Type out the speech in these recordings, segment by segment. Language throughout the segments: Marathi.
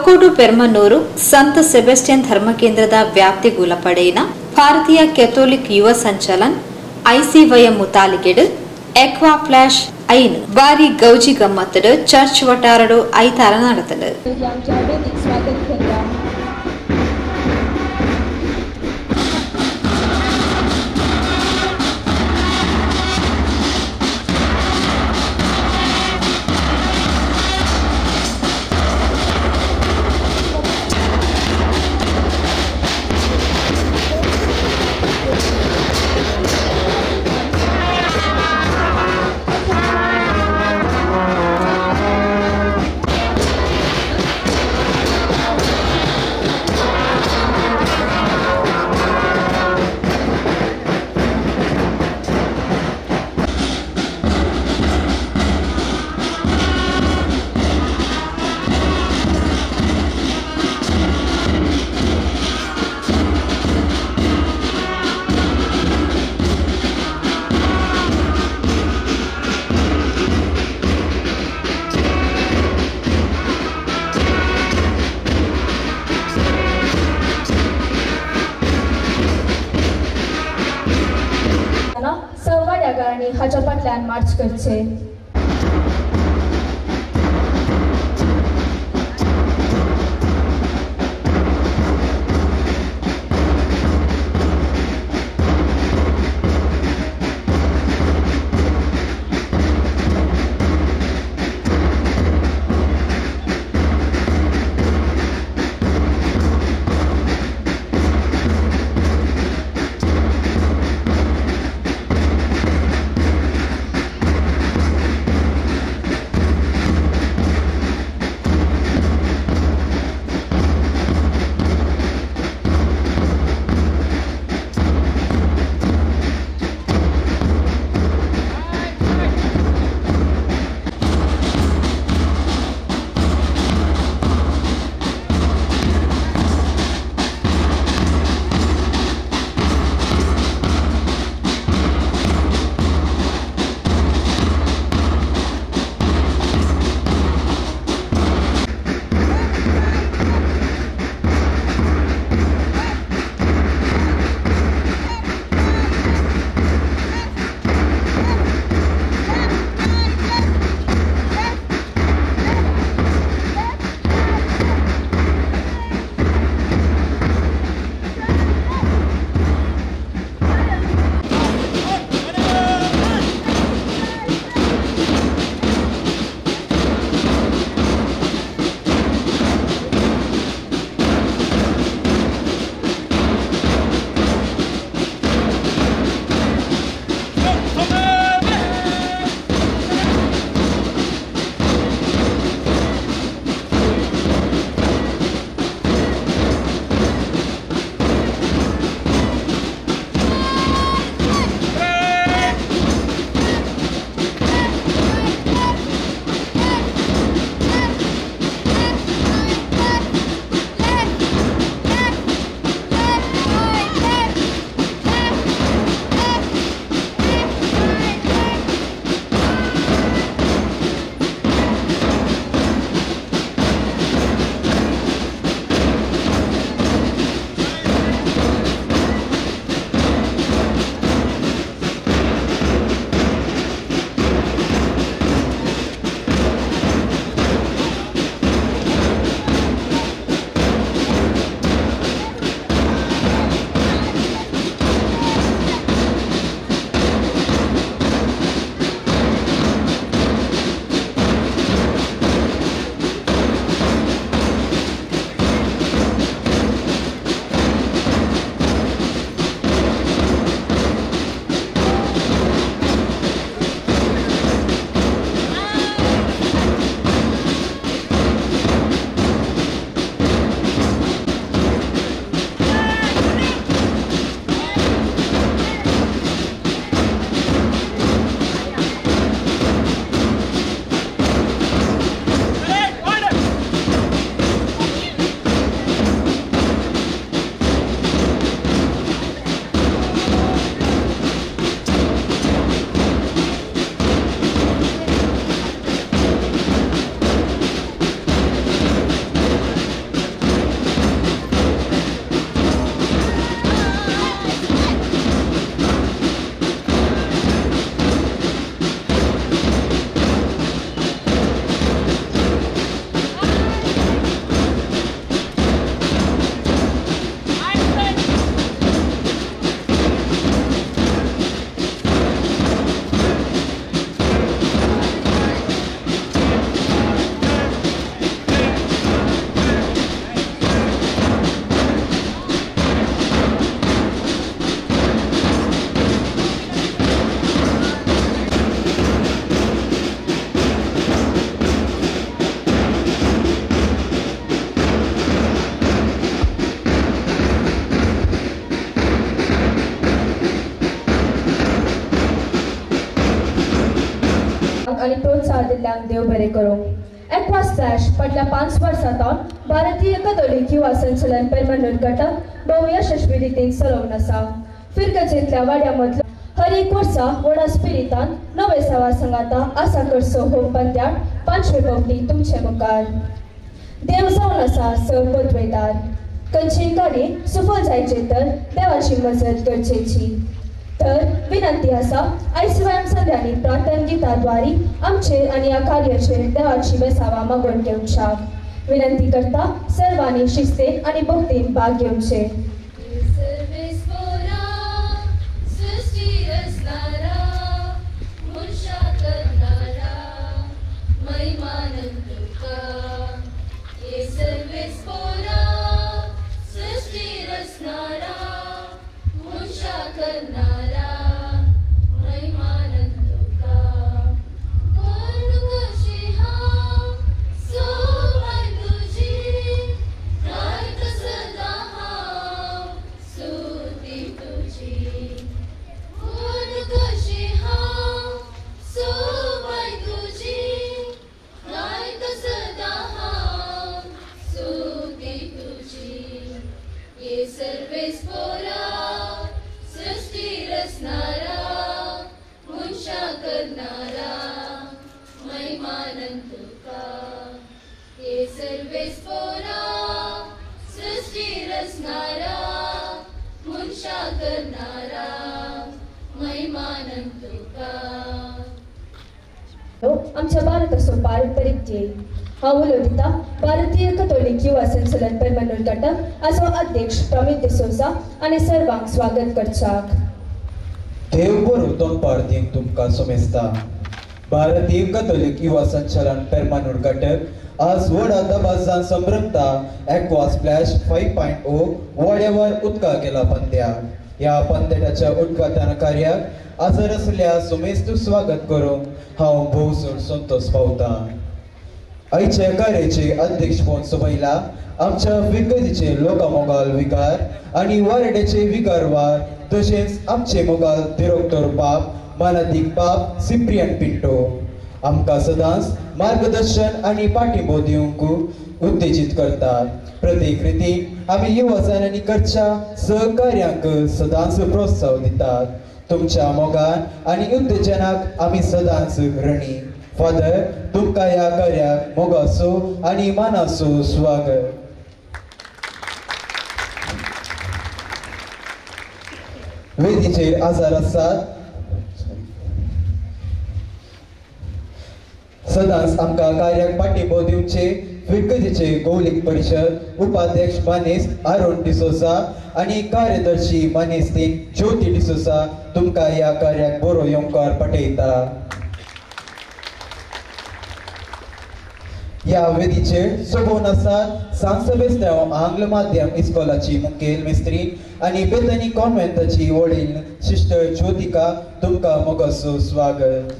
ಒಕ್ಕೋಡು ಪೆರ್ಮನ್ನೂರು ಸಂತ ಸೆಬೆಸ್ಟಿಯನ್ ಧರ್ಮಕೇಂದ್ರದ ವ್ಯಾಪ್ತಿಗೊಳಪಡೆಯಿನ ಭಾರತೀಯ ಕೆಥೋಲಿಕ್ ಯುವ ಸಂಚಲನ್ ಐಸಿವೈಎಂ ಮುತಾಲಿಗೆಡು ಎಕ್ವಾ ಫ್ಲಾಶ್ ಐನ್ ಬಾರಿ ಗೌಜಿ ಗಮ್ಮತ್ತಡು ಚರ್ಚ್ ವಟಾರಡು ಐತಾರ ನಡೆತಡು. हजरपट लैंडमार्च करছে आणि प्रोत्साहन दिल्ल्यांक देव बरें करूं. एक्वा स्प्लॅश फाटल्या 5 वर्सांतून भारतीय कॅथोलिक युवा संचलन परमनंट घटक भोव यशस्वी रितीन चलोवन आसा. फिरगजेंतल्या वाड्या मदलो हर एक वर्सा व्हडा स्पिरितान 9व्या संघाता आसा करचो होम पंद्याक 5वे फावटी तुमचे मुखार. देव जावन आसा पोतवेदार. खंयचीय कार्य सफल जायचे तर देवाची मजत गरजेची. तर विनंती आसा आयसीवायएम संध्यांनी प्रार्थना गिताद्वारे आमचे आणि या कार्याचे देवाची बेसावा मागून घेवच्याक. विनंती करता सर्वांनी शिस्तेन आणि भक्तीन भाग घेवचे. आमच्या भारताचो पारंपरीक ध्येय. हांव उलयता भारतीय कॅथोलिक युवा संचलन परमनंट घटक आजो अध्यक्ष प्रमित डिसोजा आनी सर्वांक स्वागत करच्याक. देव बरो दनपार दिवंक तुमकां सोमेस्ता. भारतीय कॅथोलिक युवा संचलन परमनंट घटक आज व्हडा दबाजान संभ्रमता एक्वा स्प्लॅश 5.0 वाड्यावर उदका केला पंद्याक. ह्या पंद्याच्या उद्घाटन कार्याक हजर असल्या सोमेस्त स्वागत करूंक हांव भोवसर संतोष पावता. आयच्या कार्याचे अध्यक्षपद सोबयला आमच्या विगतीचे लोकामोगाल विकार आणि वारड्याचे विकारवार तशेंच आमचे मोगाल दिरोक्तर बाब मानादीक बाब सिप्रियन पिंटो. आमकां सदांच मार्गदर्शन आणि पाठिंबो दिवंक उत्तेजित करतात. प्रत्येक रितीन आमी युवजनांनी करच्या सहकार्यांक सदांच प्रोत्साहन दितात. तुमच्या मोगान आणि उत्तेजनाक आमी सदांच ऋणी. फादर, तुमकां ह्या कार्याक मोगाचो आणि मानाचो स्वागत. वेदीचेर आजार आसात सदांच आमकां कार्याक पाठिंबो दिवचे विगतीचे गौलीक परिषद उपाध्यक्ष मानेस आरोन डिसोजा आणि कार्यदर्शी मानेस्तीन ज्योती डिसोजा तुमकां ह्या कार्याक बरो येवकार पटयता. ह्या वेदीचेर सोबून आसात सांत सेबेस्तांव आंग्ल माध्यम इस्कॉलाची मुखेल मेस्त्री आणि बेतनी कॉन्व्हेंटाची वडील सिस्टर ज्योतिका. तुमकां मोगाचो स्वागत.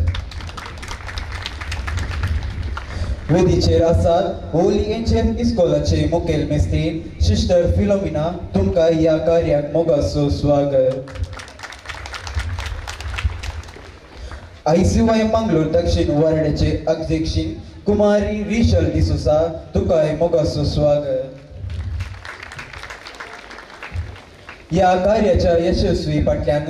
वेदीचेर आसात होली एंजल इस्कॉलाचे मुखेल मेस्त्री सिस्टर फिलोमिना. तुमकां ह्या कार्याक मोगाचो स्वागत. आयसीवाय मंगळूर दक्षिण वार्डाचे अध्यक्ष कुमारी रिशल डिसोजा. तुकाय मोगाचो स्वागत. ह्या कार्याच्या यशस्वी फाटल्यान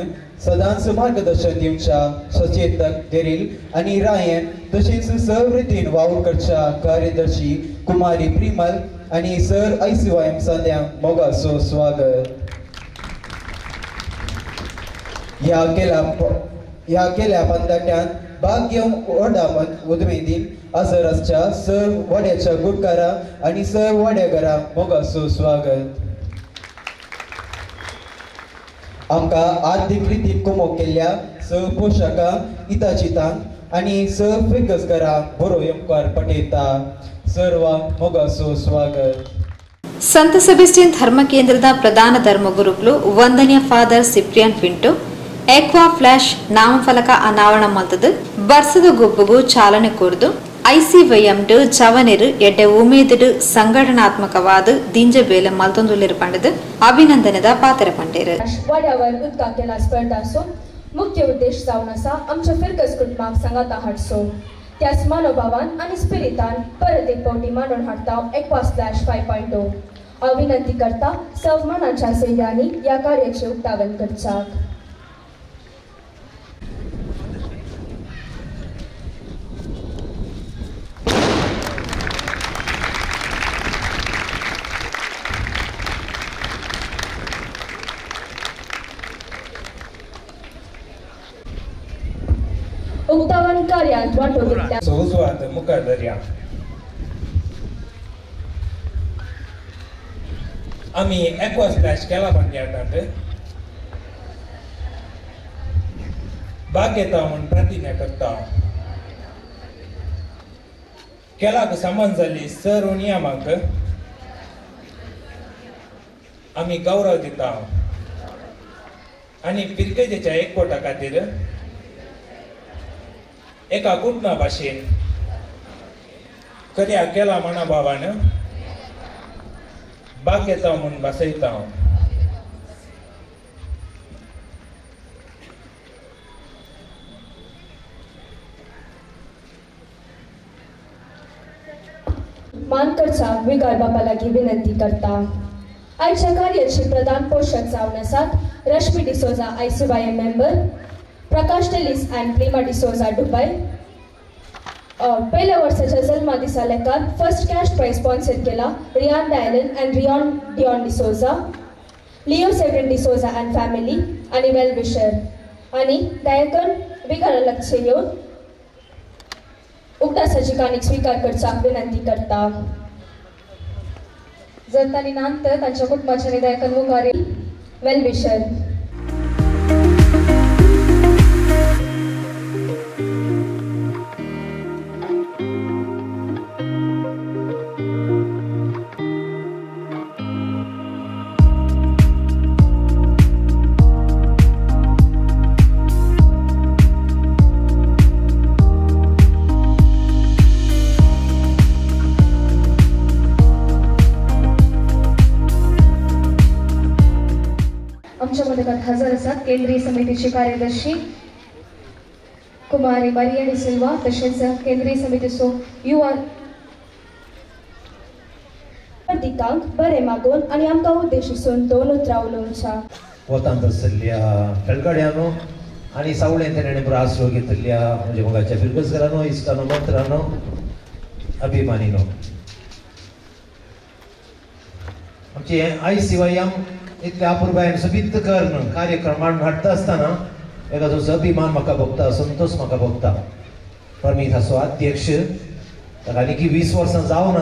सदांच मार्गदर्शन दिवच्या सचेतक गेरील आणि रायन तशेंच सहरितीन वावर करच्या कार्यदर्शी कुमारी प्रिमल आणि सर आयसीवायएम सांद्यांक मोगाचो स्वागत. ह्या केल्या पंगडाट्यान भाग घेवंक व्हडा उमेदीन हजर आसच्या सर वाड्याच्या गुडकारा आणि सर वाड्याकारांक मोगाचो स्वागत. आमकां आर्थिक रितीन कुमोग केल्ल्या सहपोशकांक हिताचितांक आणि सहफिगजकारांक बरो येवकार पटयता. सर्वांक मोगाचो स्वागत. ಸಂತ ಸೆಬೆಸ್ಟಿಯನ್ ಧರ್ಮ ಕೇಂದ್ರದ ಪ್ರಧಾನ ಧರ್ಮಗುರುಗಳು ವಂದನೀಯ father Cyprian Pinto Aqua Flash ನಾಮಫಲಕ ಅನಾವರಣ ಮಲ್ತದು ಬರ್ಸದ ಗುಬ್ಬುಗು ಚಾಲನೆ ಕೊರ್ದು ಐಸಿವೈಎಂಡ್ ಜವನೆರು ಎಡ್ಡೆ ಉಮೇದುಡು ಸಂಘಟನಾತ್ಮಕವಾದ ದಿಂಜಬೇಲೆ ಮಲ್ತೊಂದುಲ್ಲೆರು ಪಂಡದು अभिनंदनेदा पात्र पंडेर. वाड्यावर उदका केला स्पर्धासो मुख्य उद्देश जावन आसा आमच्या फिरकस कुटुंबाक सांगाता हाडसो. त्याच मनोभावान आनी स्पिरितान परत एक फावटी मांडून हाडटा एक्वा स्लॅश 5.0 हांव विनंती करता सवमानाच्या सैन्यांनी ह्या कार्याचे उक्तावण करच्याक. उक्तावण कार्यांत वांटो घेतल्या सुवात मुखार धरया. आम्ही एक्वा स्प्लॅश केला पण भाग घेता म्हणून प्रतिज्ञा करता. केलाक समान जाली सर्व नियमांक आम्ही गौरव दिता आणि पिरकेजेच्या एकवटा खातीर एका कुटुंबा भाशेन खऱ्या केला मना भावान भाग घेता म्हणून बसयता. मानकरचा विगार बाबा लागी विनंती करता. आयच्या कार्याचे प्रधान पोषक जावन आसात Rashmi D'Souza ICYM member, Prakash Telis and Prima D'Souza Dubai. पहिल्या वर्षाच्या जन्मा दिसा लेखार फर्स्ट कॅश प्राइज स्पॉन्सर केला रियान डायलन अँड रियॉन डिऑन डिसोजा, लिओ सेव्हन डिसोजा अँड फॅमिली आणि वेल विशर. आणि गायकन विगारा लक्ष येऊन उक्तासाची काणीक स्वीकार करच्याक विनंती करता. जर तांणी नांत तांच्या कुटुंबाच्या निदायकन मुखारी वेल विशर. आमच्या पथकात हजर असतात केंद्रीय समितीचे कार्यदर्शी कुमारी मारियानी सिल्वा, तसेच केंद्रीय समितीचो युवा दिकांक बरे मागून आणि आमकां उद्देशिसून दोन उतरां उलोवच्या. वतांत आसतल्या खेळगड्यांनो आनी सावळें तेणें बरो आसरो घेतल्या म्हणजे मोगाच्या बिरगसकरांनो, इश्टानो, मंत्रांनो, अभिमानीनो. आमचे ICYM इतल्या अपुर्बायेन सोबीत कर्ण कार्यक्रम मांडून हाडटा आसतना एका जो अभिमान म्हाका भोगता, संतोष म्हाका भोगता. परमीत आसो अध्यक्ष, ताका आनी 20 वर्सां जावन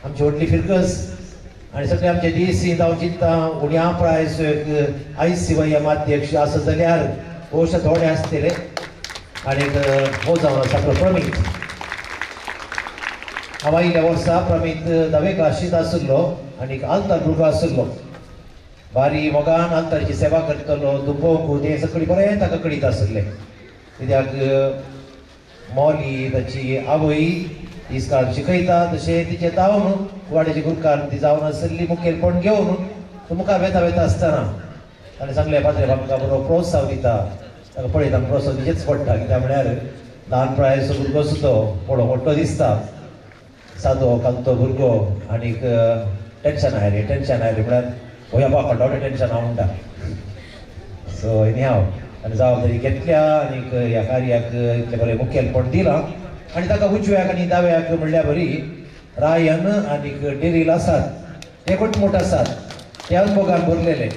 आमची व्हडली फिरकस आनी सगळे आमचे DSC जावं चिंता उण्या प्रायस ICYM अध्यक्ष आसा जाल्यार भोवशे थोडे आसतले. आनी हो जावन आसा प्रमीत. हांव आयिल्ल्या वर्सा प्रमीत 10वे क्लासींत आशिल्लो आनी आल्तार भुरगो आशिल्लो. बारी मोगान आल्तारची सेवा करतलो, दुपोवंक तें सगळी बरें ताका कळीत आसलें. कित्याक मौली ताची आवय इस्काल शिकयता तशें तिचे तावन वाड्याचे गुरकार ती जावन आसली मुखेलपण घेवन तो मुखार वेता आसतना ताणें सांगलें पात्रे आमकां बरो प्रोत्साहन दिता. ताका पळयत आमकां प्रोत्साहन दिचेंच पडटा. कित्याक म्हळ्यार ल्हान प्रायसो भुरगो सुद्दां पळो मोठो दिसता, सादो कांतो भुरगो आनीक टेन्शन आयलें म्हळ्यार भया बापाट टेन्शन हांव म्हणटा. सो एनी हांव आनी जबाबदारी घेतल्या आनीक ह्या कार्याक इतलें बरें मुखेलपण दिलां. आनी ताका उजव्याक आनी दाव्याक म्हणल्यार बरी रायन आनीक डेरील आसात ते एकूच आसात ते अनुभोगान भरलेले.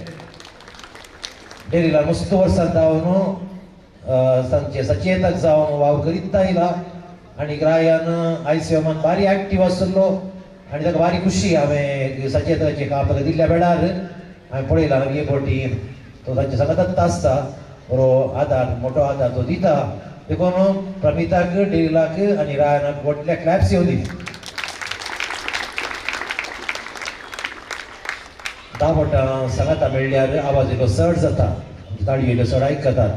डेरीला मस्त वर्सां जावन सांगचे सचेतक जावन वावर करीत आयला. आनीक रायन ICYMान बारी एक्टीव आसलो आनी ताका बारी खुशी. हांवें सचेतकाचें काम ताका दिल्ल्या वेळार हांवें पळयलां हे फावटी तो तांचे सांगत आसता बरो आदार, मोठो आदार तो दिता. देखून प्रमिताक, डेरीलाक आनी रायनाक व्हडले क्लॅप्स येवं दी. 10 बोटां सांगाता मेळ्ळ्यार आवाज इल्लो चड जाता, ताळयो इल्लो चड आयकतात.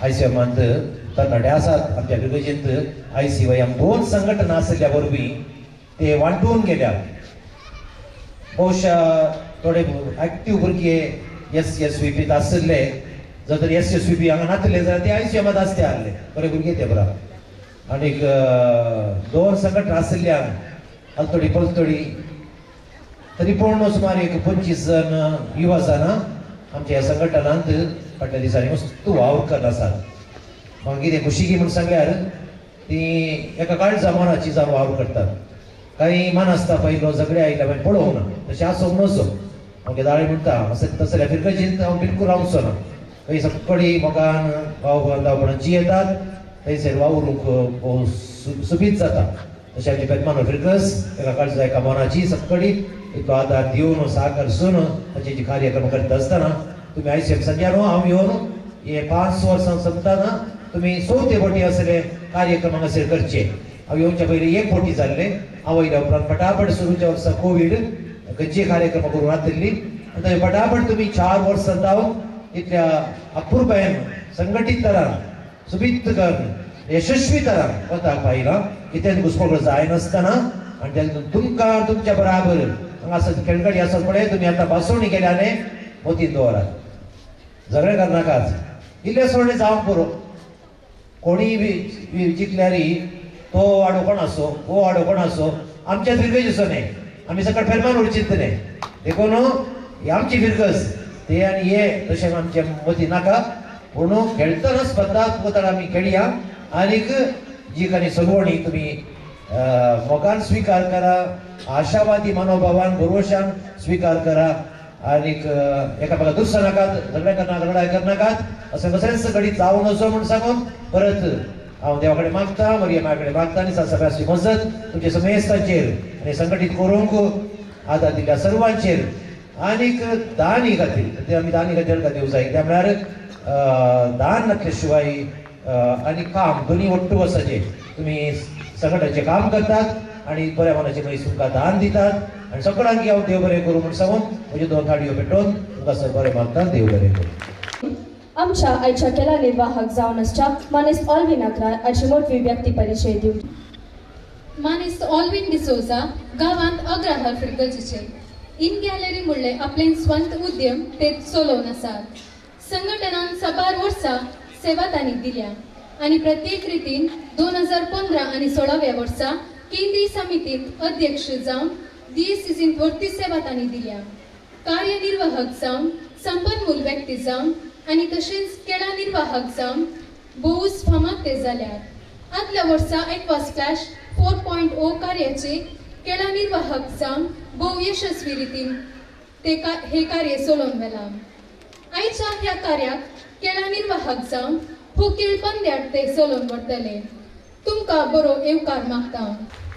ICYMांत तरणाटे आसात आमच्या गरजेंत. ICYM 2 संघटना आसल्या वरवीं ते वांटून गेल्या. भोवशा थोडे एक्टीव भुरगे SSVPत आसले, जर तर SSVP हांगा नासले जाल्यार ते ICYMांत आसते आसले बरे भुरगे ते बरा. आणि दोन संघटना आशिल्ल्यान अल्तोडी पलतोडी तरी पूर्ण सुमार एक 25 जण युवा जाणां आमच्या ह्या संघटनांत फाटल्या दिसांनी मस्त वावर करत आसात. म्हाका कितें खुशी की म्हण सांगल्यार ती एका काळजा मनाची जावन वावर करतात. काही मन आसता पयलो झगडे आयले मागीर पळोवंक ना तशें आसूंक नजो. हांव दाळे म्हणटा तसल्या फिरकजींत हांव बिलकूल रावचो ना. थंय सकळी मोगान भाव बांदावपणाची येतात थंयसर वावरूंक सुबीत जाता. तशें आमचे पेदमान फिरकस एका काळजा एका मनाची सकळी इतलो आदार दिवन सहकारसून ताचे कार्यक्रम करता आसतना तुम्ही ICF संज्ञानो हांव येवन हे 5 वर्सां संपतना तुम्ही चवथे फावटी असले कार्यक्रम हांगासर करचे. हांव येवच्या पयलीं एक फावटी जाल्ले हांव येयल्या उपरांत फटाफट सुरूच्या वर्सा कोविड खंयचे कार्यक्रम करून हाडटली आनी फटाफट तुम्ही 4 वर्सां जावन इतल्या अपुरबायेन संघटीत तरान सुबीत करून यशस्वी तरान वताक पायलां. कितें घुसमट जायनासतना आनी तेन्ना तुमकां तुमच्या बराबर हांगासर खेळगडी आसत पळय तुम्ही आतां बासवणी केल्याने मोतीन दवरात. झगडे करनाकात. इल्ले सोडे जावंक पुरो. कोणी जिखल्यारी तो वाडो कोण आसो वो वाडो कोण आसो आमच्या फिरकस असो न्ही. आमी सकळ फेरमान उरचीत न्ही. देखून ही आमची फिरकस ते आनी हे तशें आमचे मती नाका पूण खेळटना स्पर्धा वतार आमी खेळया. आनीक जी काही सगवणी तुम्ही मोगान स्वीकार करा, आशावादी मनोभावान भरवशान स्वीकार करा आनीक एकामेका दुसरा नाकात, झगडा करनाकात असं कसलेच घडीत जाऊ नसो म्हणून सांगून परत हांव देवा कडेन मागता, मरियमा कडेन मागता आनी सगळ्याची मजत तुमचे समेस्तांचेर आनी संघटीत करूंक आदार दिल्या सर्वांचेर आनीक दान ही खातीर आमी दान ही खातीर दिवंक जाय. त्या म्हळ्यार दान नासले शिवाय आनी काम दोन्ही वट्टू वचचे. तुम्ही संघटनाचें काम करतात आनी बऱ्या मनाचे पयस तुमकां दान दितात आनी सगळ्यांक हांव देव बरें करूं म्हूण सांगून म्हज्यो 2 थाळयो पेटोवन तुमकां सर बरें मागता. देव बरें करूं. आमच्या आयच्या केला निर्वाहक जावन आसच्या मानेस्त ऑल्विन अग्रार हाची मोठी व्यक्ती परिचय दिवं. मानेस्त ऑल्विन डिसोजा गांवांत अग्रहार फिरकजीचे इन गॅलरी म्हणले आपले स्वंत उद्यम ते चलोवन आसात. संघटनान 12 वर्सां सेवा तांणी दिल्या आनी प्रत्येक रितीन 2015 आनी 16व्या वर्सा केंद्रीय समितीत अध्यक्ष जावन DSCCंत वर्ती सेवा तांणी दिल्या. कार्यनिर्वाहक जावन संपन्मूल व्यक्ती जावन आनी तशेंच केळा निर्वाहक जावन भोवूच फामाद ते जाल्यात. आदल्या वर्सा एक्वास फ्लॅश 4.0 कार्याचे केळा निर्वाहक जावन भोव यशस्वी रितीन हे कार्य चलोवन व्हेलां. आयच्या ह्या कार्याक केळा निर्वाहक जावन फुकेळ पंद्याट ते चलोवन व्हरतले. तुमकां बरो येवकार मागता.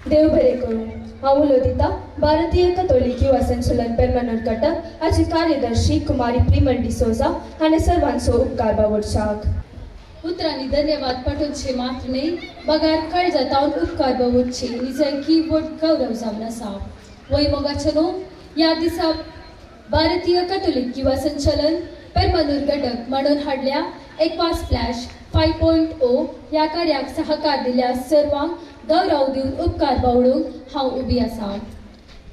देव बरें करूं. हांव उलयता भारतीय कॅथोलिक युवा संचलन परमनंट घटक हाची कार्यदर्शी कुमारी प्रिमल डिसोजा हाणें सर्वांचो उपकार बावडशाक. उतरांनी धन्यवाद पाठोवचे मात्र न्ही बगार काळजा तावन उपकार बावडचे निजकी व्हड गौरव जावन आसा. वैमोगाचे न्हू ह्या दिसा भारतीय कॅथोलिक युवा संचलन परमनंट घटक म्हणून हाडल्या एक्वास फ्लॅश 5.0 ह्या कार्याक सहकार दिल्या सर्वांक गौरव दिवन उपकार बावडूंक हांव उबी आसा.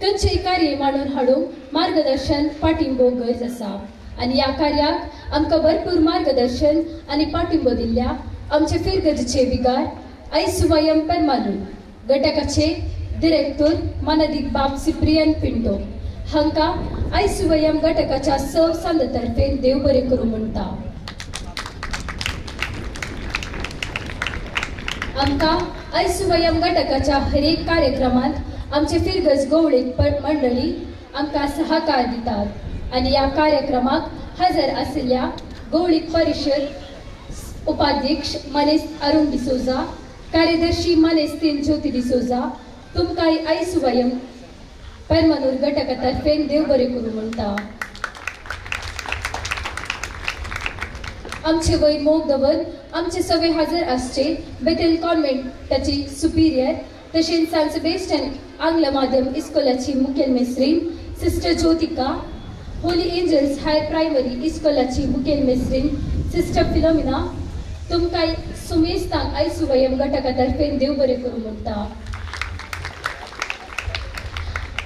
खंयचेय कार्य मांडून हाडूंक मार्गदर्शन पाठिंबो गरज आसा आनी ह्या कार्याक आमकां भरपूर मार्गदर्शन आनी पाठिंबो दिल्ल्या आमचे फिरगजीचे विगार ICYM परमनंट घटकाचे डिरेक्टर मानदीक बाब सिप्रियन पिंटो हांकां ICYM घटकाच्या संघ देव बरें करूं म्हणटा. आमकां ICYM घटकाच्या हर एक कार्यक्रमात आमचे फिरगज गवळीक मंडळी आमकां सहकार दितात आनी ह्या कार्यक्रमाक हजर आशिल्ल्या गवळीक परिशद उपाध्यक्ष मानेस्त अरुण डिसोजा, कार्यदर्शी मानेस्तीन ज्योती डिसोजा तुमकां ICYM परमनंट घटकातर्फे देव बरें करूं म्हणटा. आमचे वयर मोग दवर आमचे सगळे हजर आसचे बेथेल कॉन्व्हेंटाची सुपिरियर तशेंच सान सेबेस्टियन आंग्ल माध्यम इस्कोलाची मुखेल मेस्त्रीण sister Jyotika, holy angels higher primary इस्कोलाची मुखेल मेस्त्रीण सिस्टर फिलोमिना तुमकां सुमेस्तांक ICYM घटकातर्फे देव बरें करूं म्हणटा.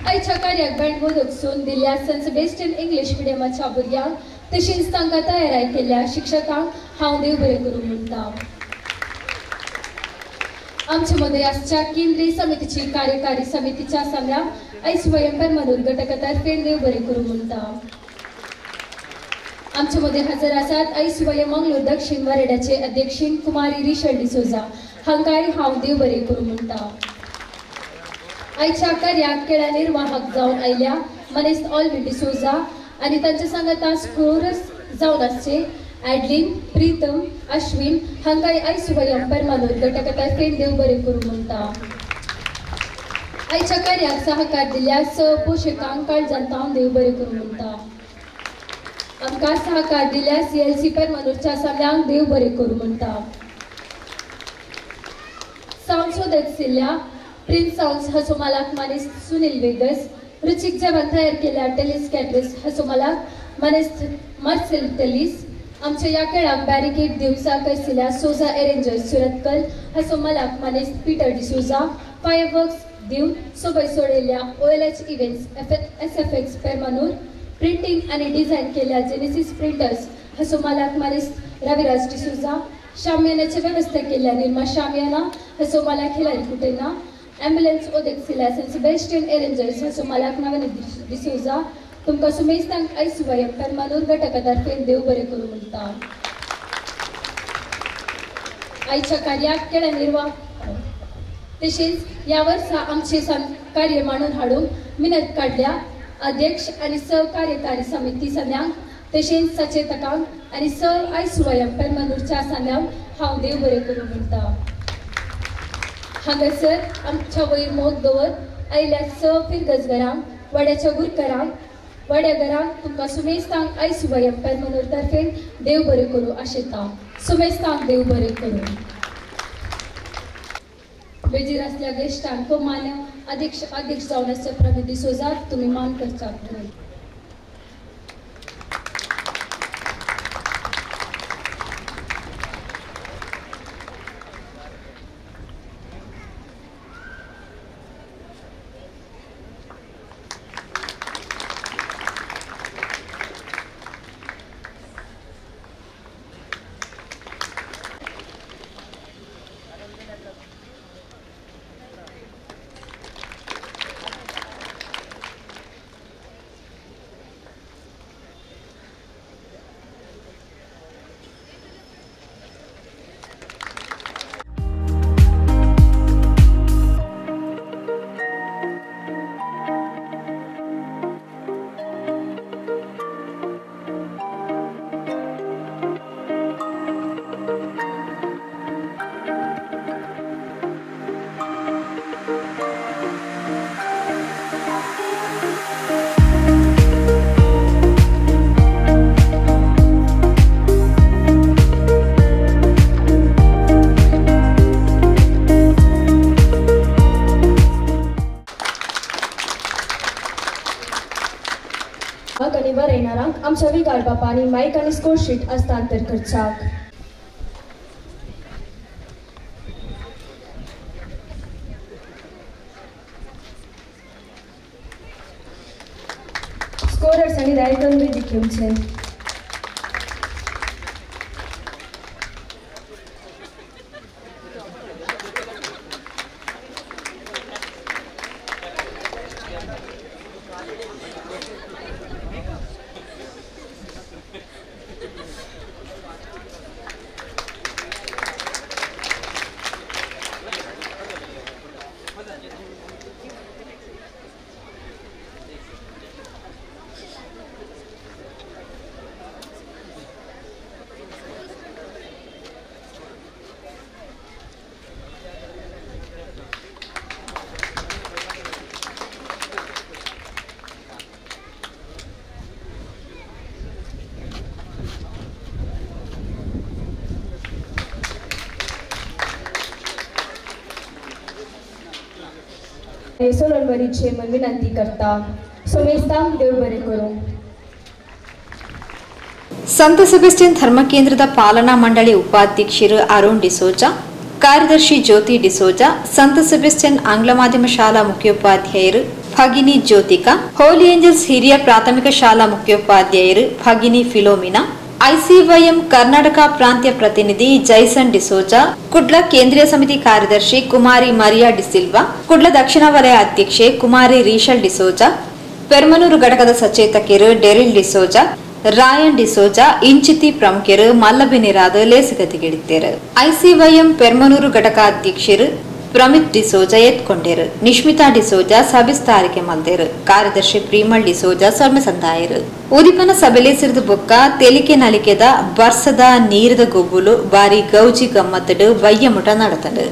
आयच्या कार्याक बँड मोदकसून दिल्ल्या सान सेबेस्टियन इंग्लीश मिडियमाच्या भुरग्यांक तशेंच तांकां तयाराय केल्ल्या शिक्षकांक हांव देव बरें करूं म्हणटा. आमच्या मध्ये आजच्या केंद्रीय समितीची कार्यकारी समितीच्या सामन्या स्वयंपर म्हणून घटकातर्फे देव बरे करू म्हणता आमच्या मध्ये हजर आसात स्वयं मंगळूर दक्षिण वरेड्याचे अध्यक्ष कुमारी रिशल डिसोजा हांकाय हांव देव बरे करू म्हणता आयच्या कार्याक खेळा निर्वाहक जावन आयल्या मनीस ऑल्विन डिसोजा आणि त्यांच्या सांगता स्कोरर्स जावन आसचे ॲडलिन प्रीतम अश्विन हांकाय स्वयं परमानूर घटकातर्फे देव बरे करू म्हणता आयच्या कार्याक सहकार दिल्या पोषकांक काळजांतावन देव बरे करू म्हणता आमकां सहकार दिल्या CLC परमानूरच्या सामन्यांक देव बरे करू म्हणता साऊंड सोदक प्रिन्स साऊंड्स हाचो मालक मनीस सुनील वेगस रुचीक जेवण तयार केल्या टेलिस कॅटरर्स हाचो मालक मनीस मार्सेल टेलिस आमच्या या खेळाक बॅरिकेड दिवसाक आशिल्ल्या सोजा अरेंजर्स सुरतकल हाचो मालक मनीस पीटर डिसोजा फायरवर्क्स दिवन सोबय सोडयल्ल्या OLH इव्हेंट्स SFX परमानूर प्रिंटिंग आणि डिझाईन केल्या जेनेसिस प्रिंटर्स हाचो मालक मनीस रविराज डिसोजा शामियानाची व्यवस्था केल्या निर्मा शामियाना हाचो मालक हिलारी कुटेना ॲम्ब्युलन्स ओदेक्सिला सेंट सेबेस्टियन अरेंजर्स हाचो मालक नवनीत डिसोजा तुमकां सुमेस्तांक स्वयं परमानूर घटकातर्फे देव बरे करू म्हणटा आयच्या कार्याक खेळा निर्वाह तशेंच या वर्सा आमचे कार्य मांडून हाडूंक मिनत काडल्या अध्यक्ष आणि सहकार्यकारी समिती सदस्यांक तशेंच सचेतकांक आणि स्वयं परमानूरच्या सदस्यांक हांव देव बरे करू म्हणटा हांगासर आमच्या वयर मोग दवरत आयल्या फिरगजगरांक वड्याच्या गुरकरांक वड्यागरांक तुमकां सुमेस्तांक स्वयं परमानूर तर्फे देव बरे करू आशेता सुमेस्तांक देव बरे करू बेजीर असल्या गेस्टांक तो मान्य अध्यक्ष जावन आसचे प्रवीण डिसोजा तुम्ही मान करचात आमच्या विगाड बापानी माईक आणि स्कोर शीट हस्तांतर करचाक स्कोरर्स आणि डायरेक्टर वेदी घेवचे सोलनवरीचे मन विनंती करता सोमेस्तांक देव बरे करू ಸಂತ ಸೆಬೆಸ್ಟಿಯನ್ ಧರ್ಮಕೇಂದ್ರದ ಪಾಲನಾ ಮಂಡಳಿ ಉಪಾಧ್ಯಕ್ಷರು ಅರುಣ್ ಡಿಸೋಜಾ ಕಾರ್ಯದರ್ಶಿ ಜ್ಯೋತಿ ಡಿಸೋಜಾ ಸಂತ ಸೆಬೆಸ್ಟಿಯನ್ ಆಂಗ್ಲ ಮಾಧ್ಯಮ ಶಾಲಾ ಮುಖ್ಯೋಪಾಧ್ಯಾಯರು ಭಗಿನಿ ಜ್ಯೋತಿಕಾ ಹೋಲಿ ಏಂಜಲ್ಸ್ ಹಿರಿಯ ಪ್ರಾಥಮಿಕ ಶಾಲಾ ಮುಖ್ಯೋಪಾಧ್ಯಾಯರು ಭಗಿನಿ ಫಿಲೋಮಿನಾ ಐಸಿವೈಎಂ ಕರ್ನಾಟಕ ಪ್ರಾಂತ್ಯ ಪ್ರತಿನಿಧಿ ಜೈಸನ್ ಡಿಸೋಜಾ, ಕುಡ್ಲ ಕೇಂದ್ರೀಯ ಸಮಿತಿ ಕಾರ್ಯದರ್ಶಿ ಕುಮಾರಿ ಮರಿಯಾ ಡಿಸಿಲ್ವಾ, ಕುಡ್ಲ ದಕ್ಷಿಣ ವಲಯ ಅಧ್ಯಕ್ಷೆ ಕುಮಾರಿ ರೀಶಲ್ ಡಿಸೋಜಾ, ಪೆರ್ಮನೂರು ಘಟಕದ ಸಚೇತಕರು ಡೆರಿಲ್ ಡಿಸೋಜಾ, ರಾಯನ್ ಡಿಸೋಜಾ ಇಂಚಿತಿ ಪ್ರಮುಖರು ಮಲ್ಲಬೆನಿರಾದ ಲೇಸಗತಿಗಿಡಿದ್ದೇರು. ಐಸಿವೈಎಂ ಪೆರ್ಮನೂರು ಘಟಕ ಅಧ್ಯಕ್ಷರು ಪ್ರಮಿತ್ ಡಿಸೋಜಾ ಎತ್ಕೊಂಡೇರು. ನಿಶ್ಮಿತಾ ಡಿಸೋಜಾ ಸವಿಸ್ತಾರಿಕೆ ಮಲ್ದೇರು. ಕಾರ್ಯದರ್ಶಿ ಪ್ರೀಮಲ್ ಡಿಸೋಜಾ ಸೊಲ್ಮೆ ಸಂದಾಯರು. ಉದಿಪನ ಸಭೆಲೆ ಸಿರಿದು ಬೊಕ್ಕ ತೆಲಿಕೆ ನಲಿಕೆದ ಬರ್ಸದ ನೀರದ ಗೊಬ್ಬುಲು ಬಾರಿ ಗೌಜಿ ಗಮ್ಮತ್ತಡು ವಯ್ಯಮುಟ ನಡತಂಡು.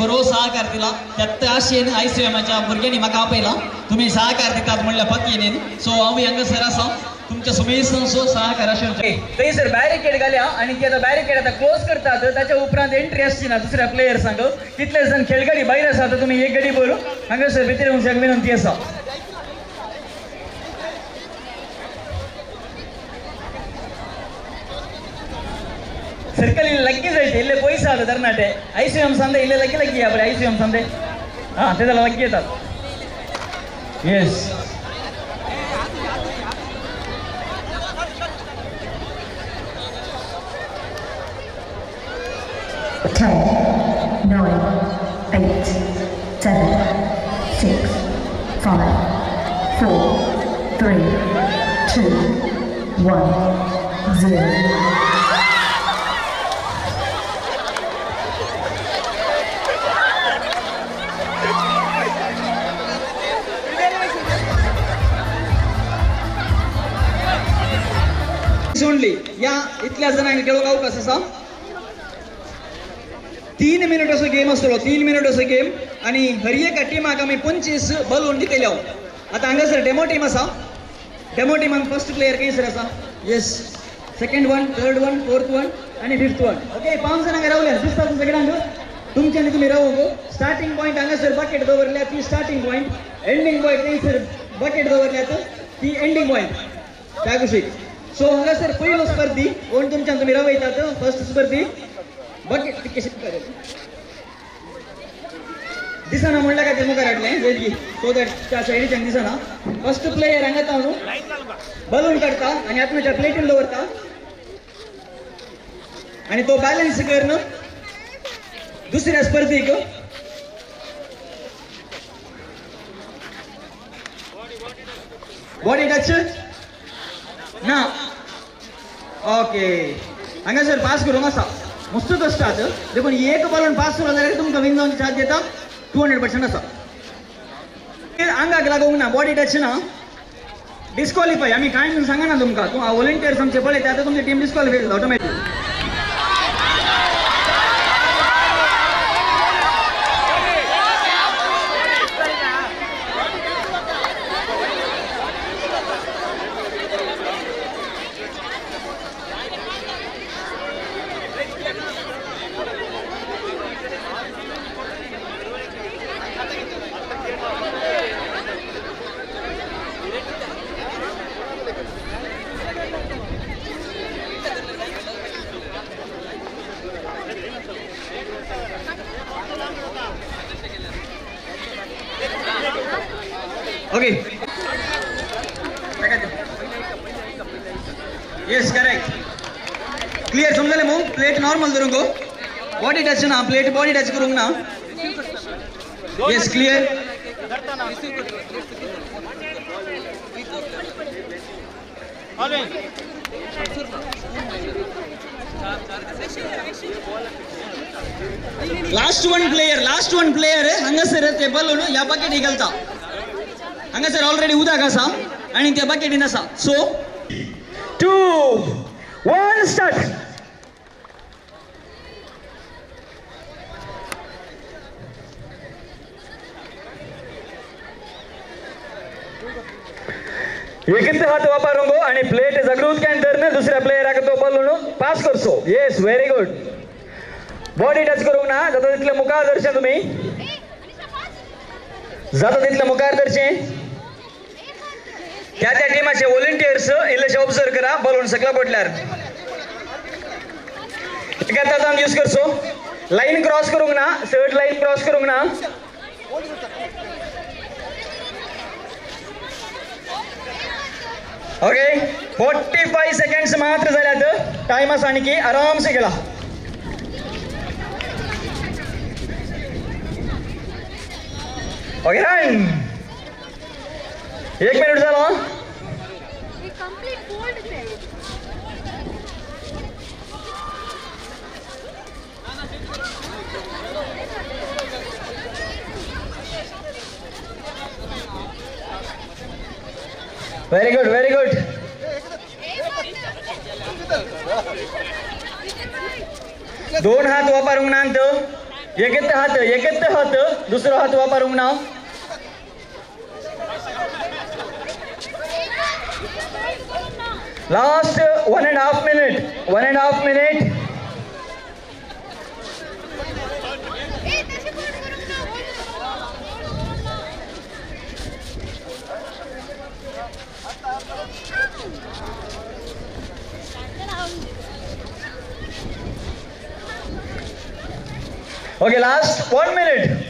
बरो सहकार दिला त्यात आशेन आयसीएमच्या भुरग्यांनी म्हाका आपयला तुम्ही सहकार दितात म्हणल्या पत्नीने सो हांव हांगासर आसा तुमच्या सुमेसन सो सहकार आशिल्लो थंयसर बॅरिकेड घाल्या आणि ते आता बॅरिकेड आता क्लोज करतात त्याच्या उपरांत एंट्री आसची ना दुसऱ्या प्लेयर्सांक तितले जण खेळगडी भायर आसा तर तुम्ही एक गडी भर हांगासर भितर येवंक विनंती आसा. सर्कल ಇಲ್ಲಿ ಲಕ್ಕಿ ಐತೆ ಇಲ್ಲೇ ಪೈಸಾ ಅದು ತರ್ನಾಟೆ ಐಸಿಎಂ ಸಂದೆ ಇಲ್ಲೇ ಲಕ್ಕಿ ಲಕ್ಕಿ ಬರೀ ಐಸಿಎಂ ಸಂದೆ ಹಾ ಅದೆಲ್ಲ ಲಕ್ಕಿ ಐತ ಎಸ್ ओनली या इतल्या जणांनी खेळूंक अवकाश आसा 3 मिनिट असो गेम आसतलो 3 मिनिट असो गेम आणि हर एका टिमाक आमी 25 बलून दितले आता हांगासर डेमो टीम आसा डेमो टीमान फर्स्ट प्लेयर खंयसर आसा yes second one third one fourth one आणि फिफ्थ वन ओके 5 जणांक रावल्या दिसता सगळ्यांक तुमच्यानी तुम्ही रावो स्टार्टिंग पॉइंट हांगासर बकेट दवरल्या ती स्टार्टिंग पॉइंट एंडिंग पॉइंट थंयसर बकेट दवरल्यात ती एंडिंग पॉइंट त्या कुशीक सो हांगासर पयलो स्पर्धी कोण तुमच्यान तुम्ही रावयतात फर्स्ट स्पर्धी बकेट कशी दिसना म्हणलं का ते मुखार हाडलें वेगळी सो दॅट त्या सायडीच्यान दिसना फर्स्ट प्लेयर हांगा तावन बलून काडटा आनी आत्म्याच्या प्लेटीन दवरता आणि तो बॅलन्स करणं दुसऱ्या स्पर्धेक बॉडी टच ना ओके हांगासर पास करूंक आसा मस्त कष्ट आसा देखून एक बॉलान पास केलो जाल्यार तुमकां विन जावपाची चान्स देता 200% आसा आंगाक लागूंक ना बॉडी टच ना डिस्क्वॉलिफाय आमी कांय म्हणून सांगना तुमकां तूं व्हॉलंटियर्स आमचे पळयता आतां तुमची टीम डिस्क्वॉलिफाय जाता automatic okay yes correct clear समजले मग प्लेट नॉर्मल धरूंक बॉडी टच ना प्लेट बॉडी टच करूंक ना yes clear last one player हांगासर ते बलून ह्या बकेटी घालता हांगासर ऑलरेडी उदक आसा आणि त्या बकेटीन आसा सो 2 1 स्टार्ट एकच हात वापरूंक आणि प्लेट झगडून कॅन्टर दुसऱ्या प्लेयराक तो बलून पास करसो yes very good body touch करूंक ना जाता तितले मुखार धरचे तुम्ही जाता तितले मुखार धरचे त्या टीमाचे व्हॉलंटियर्स इल्लेशे ऑब्जर्व करा बलून सकला पडल्यार एका तासान यूज करसो लाईन क्रॉस करूंक ना सर्ट लाईन क्रॉस करूंक ना ओके 45 सेकंड्स मात्र जाल्यात टाइम आसा आणखी आराम से गेला ओके रन 1 मिनिट झाला व्हेरी गुड व्हेरी गुड दोन हात वापरूंक ना एकच हात दुसरो हात वापरूंक ना last 1.5 minute okay last 1 minute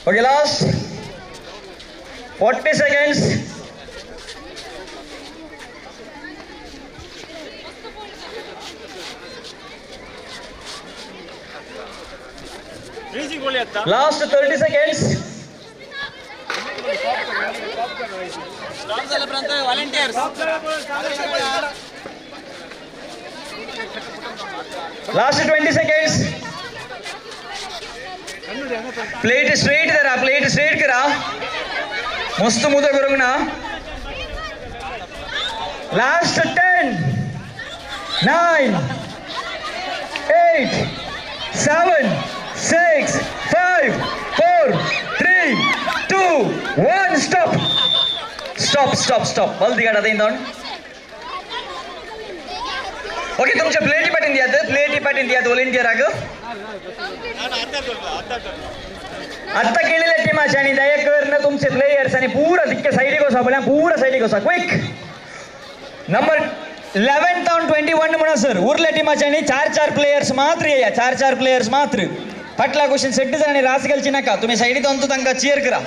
okay last 40 seconds last 30 seconds last 20 seconds plate straight करा मस्त मुद्दा करूंक ना लास्ट 10 9 8 7 6 5 4 3 2 1 स्टॉप बल्दी गाडा तेंदोन ओके तुमच्या प्लेटी पाटीन दियात व्हॉलंटियर आग आता केलेल्या टीमाचे आणि दया करून तुमचे प्लेयर्स आणि पूरा तितके साईडी गोसा बोला पूरा साईडी गोसा क्विक नंबर 11 ताऊन 21 म्हणा सर उरल्या टीमाचे आणि 4 प्लेयर्स मात्र या 4 प्लेयर्स मात्र फाटला क्वेश्चन सेट आणि रास घालची नका तुम्ही साईडीत आणतो तांका चीयर करा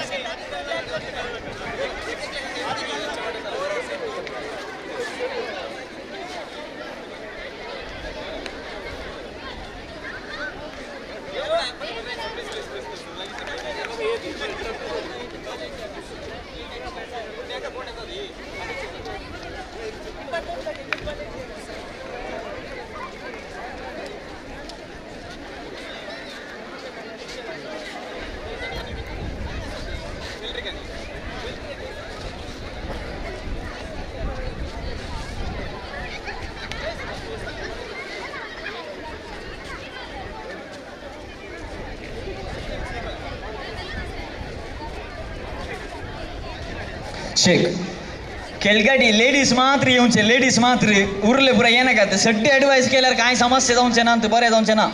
शेख खेळगाडी लेडीज मात्र येऊनचे लेडीज मात्र उरले पुरा येणं का सड्डी ऍडवाइस केल्यावर काय समस्या जाऊनचे ना बरे जाऊनचे ना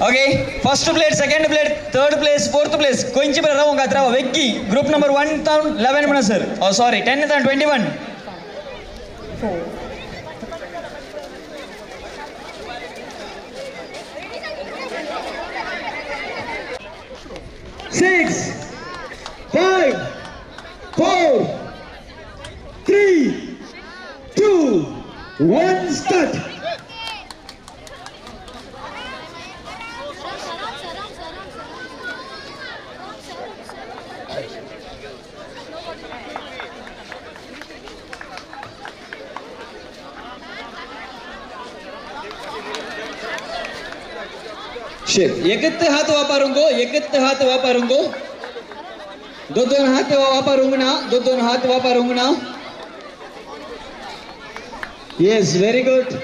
okay first plate second plate third place fourth place कोणची बरं राहू का राहा वेक्की ग्रुप नंबर 1 ताऊन 11 म्हणा सर सॉरी 10 ताऊन 21 6 5 4 3 2 1 start एकत्र हात वापरूंगो दोन हात वापरूंगना yes very good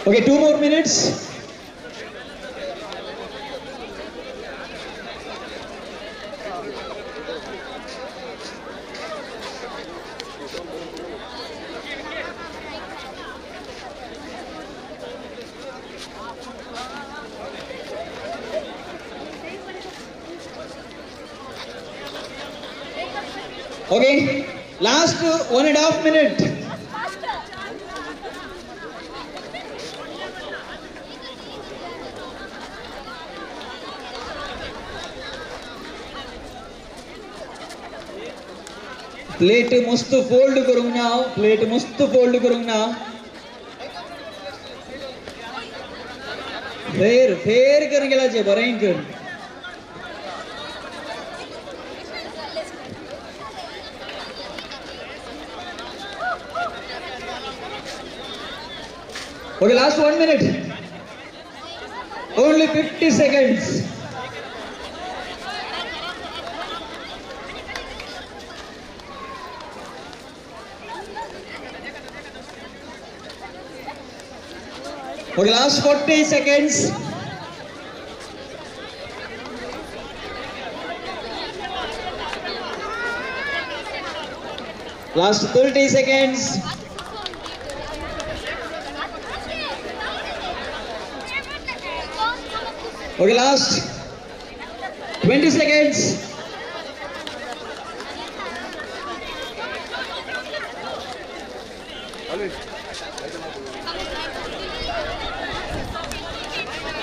Okay, 2 more minutes. Okay, last 1.5 minutes. Plate मस्त फोल्ड करूंग ना फेर कर गेला जे बरें कर okay last 1 minute only 50 seconds Okay, last 40 seconds. Last 30 seconds. Okay, last 20 seconds.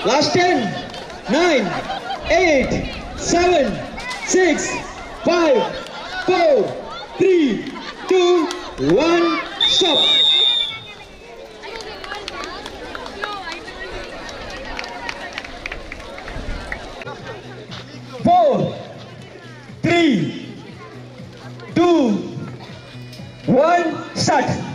Last 10, 9, 8, 7, 6, 5, 4, 3, 2, 1, stop. Four, 3, 2, 1, start.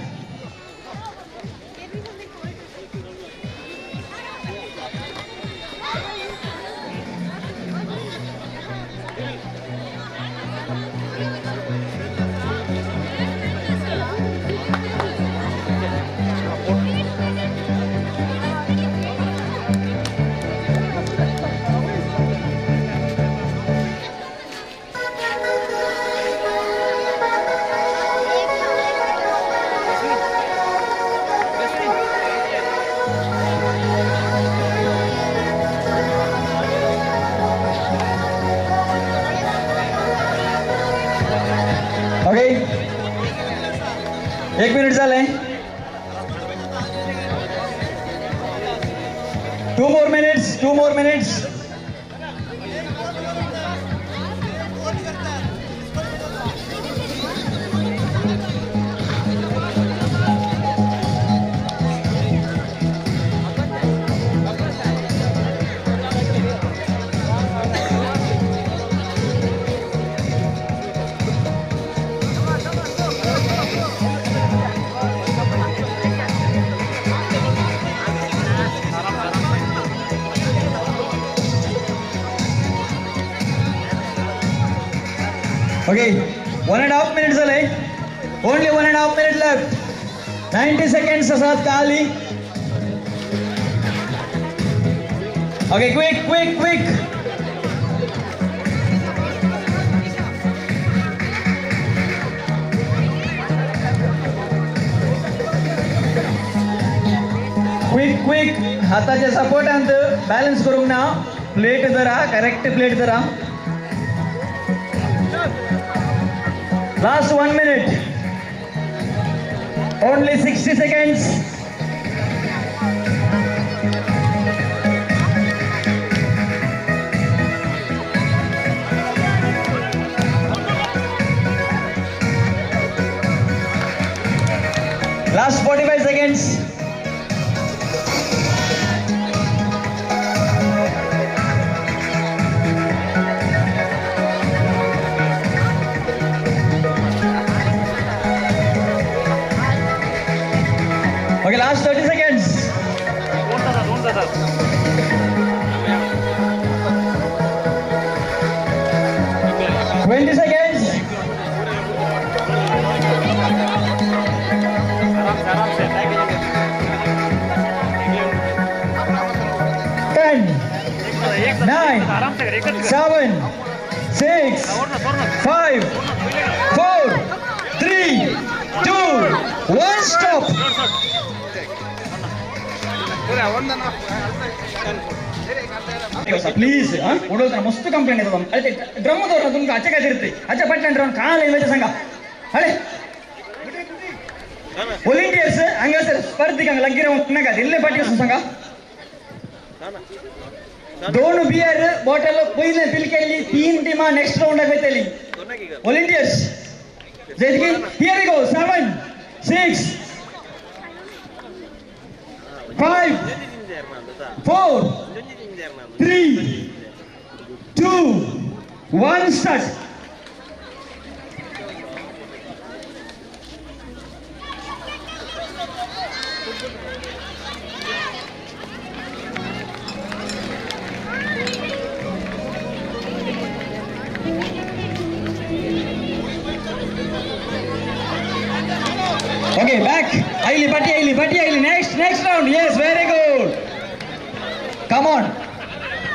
minutes. Okay, 1.5 minutes झाले. Only 1.5 minutes left. 90 seconds असतात खाली. Okay, quick. Quick. हाताचे सपोर्ट अंत बॅलन्स करून ना. प्लेट जरा करेक्ट प्लेट जरा. Last 1 minute. Only 60 seconds. Last 45 seconds. Okay, last 30 seconds. 20 seconds. 10, 9, 7, 6, 5, 4, 3, 2, 1, stop. Please उडवताना मस्त कंप्लेंट येतात. अरे ते ड्रम होतो तुमका अच्छा काय करते अच्छा पटकन ड्रम का लिहायचं सांगा. अरे व्हॉलंटियर्स हंगासर स्पर्धिकांक लग्गिर नका दिल्ले पाठी सांगा. 2 बियर बॉटल पहिले फिल केली. 3 टीमा नेक्स्ट राउंडाक वयतली. व्हॉलंटियर्स जैत की here we go. 7, 6, 5, 4, 3, 2, 1, start. Okay, back. Aili, Bati Aili. Next round. Yes, very good. Come on.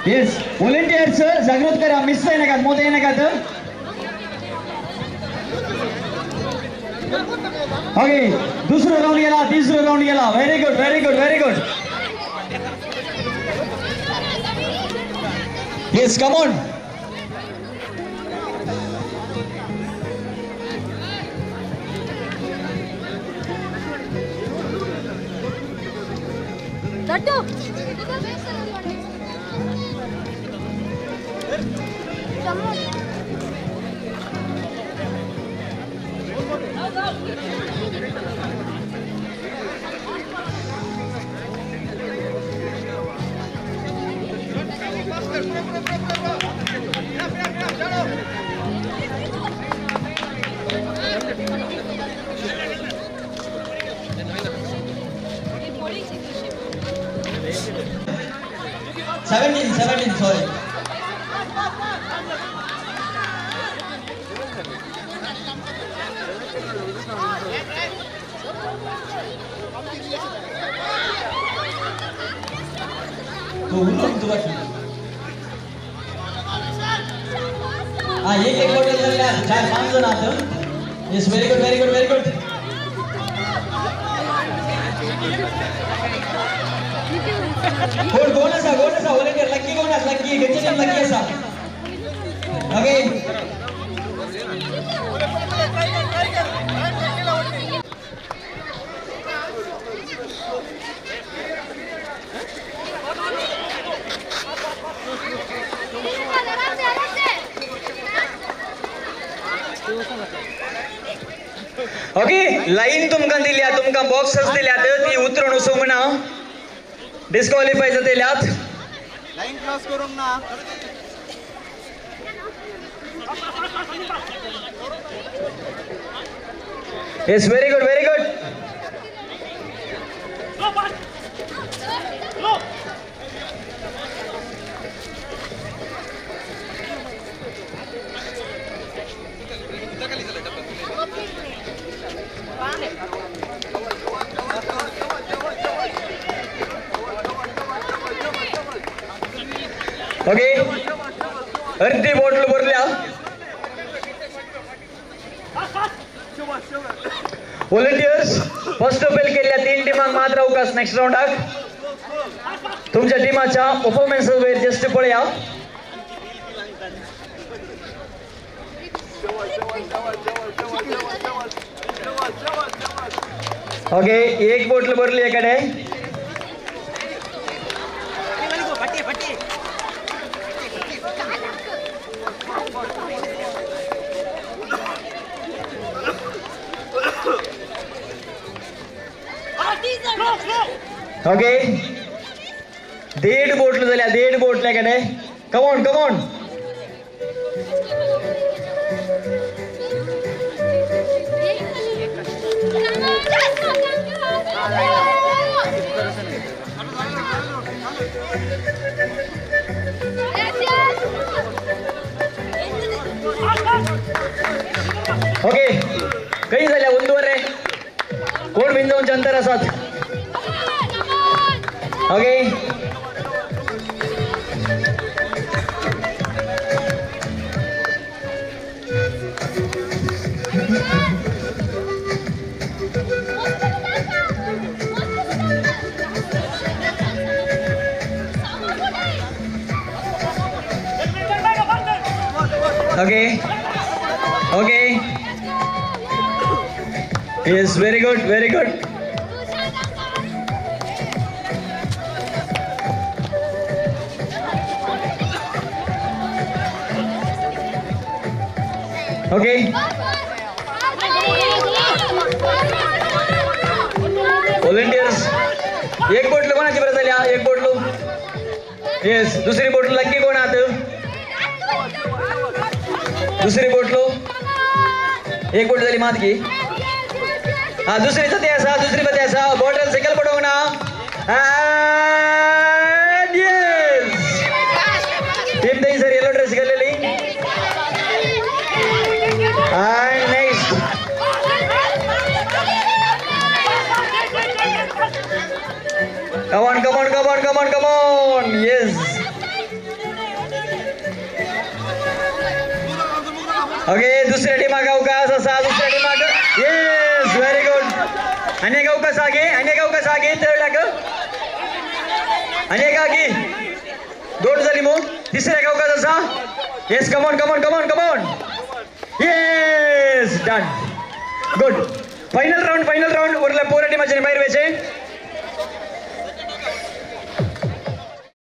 Yes, volunteers जागृत करा. मिस आहे नका, मोद आहे नका तर. Okay, दुसरा राउंड गेला, तिसरा राउंड गेला. Very good. Yes, come on. Seventeen, sorry. एक बॉटल झाल्या 4-5 जण आहात. Yes, very good. कोण असा व्हॉलंटियर लक्की गच्ची लक्की असा. ओके, ओके लाईन तुमकां दिल्या तुमकां बॉक्सस दिल्यात ती उतरून वचूंक म्हणा डिस्क्वॉलिफाय जातल्यात लाईन क्रॉस करूंक ना yes very good very good okay अर्धी बॉटल भरल्या व्हॉलंटियर्स फर्स्ट फेल केलेल्या 3 टीमांक मात्र अवकाश नेक्स्ट राउंडाक तुमच्या टीमाच्या परफॉर्मन्स वयर जस्ट पळया ओके एक बॉटल भरली एकडे ओके 1.5 बोटल झाल्या 1.5 बोटल्याकडे कमॉन कमॉन ओके काही झाल्या उंदवर रे कोण बिंदूंचे अंतर असतात okay okay okay yes very good very good okay volunteers एक बोटल कोणाची बरं झाली एक बोटल येस दुसरी बोटल लक्की कोण आहात दुसरी बोटलो एक बोट झाली मात की हा दुसरी पती असा दुसरी पती असा बॉटल सायकल पडवू ना टीम तरी सर येलो ड्रेस घालेली and next come on yes okay दुसऱ्या टीमाक अवकाश असा दुसऱ्या टीमाक येस व्हेरी गुड अनेक अवकाश आगे थर्ड लाग अनेक आगे दोन झाली मग तिसऱ्या अवकाश असा yes come on yes done good final round उरल्या पोरा टीमाचे भायर वेचे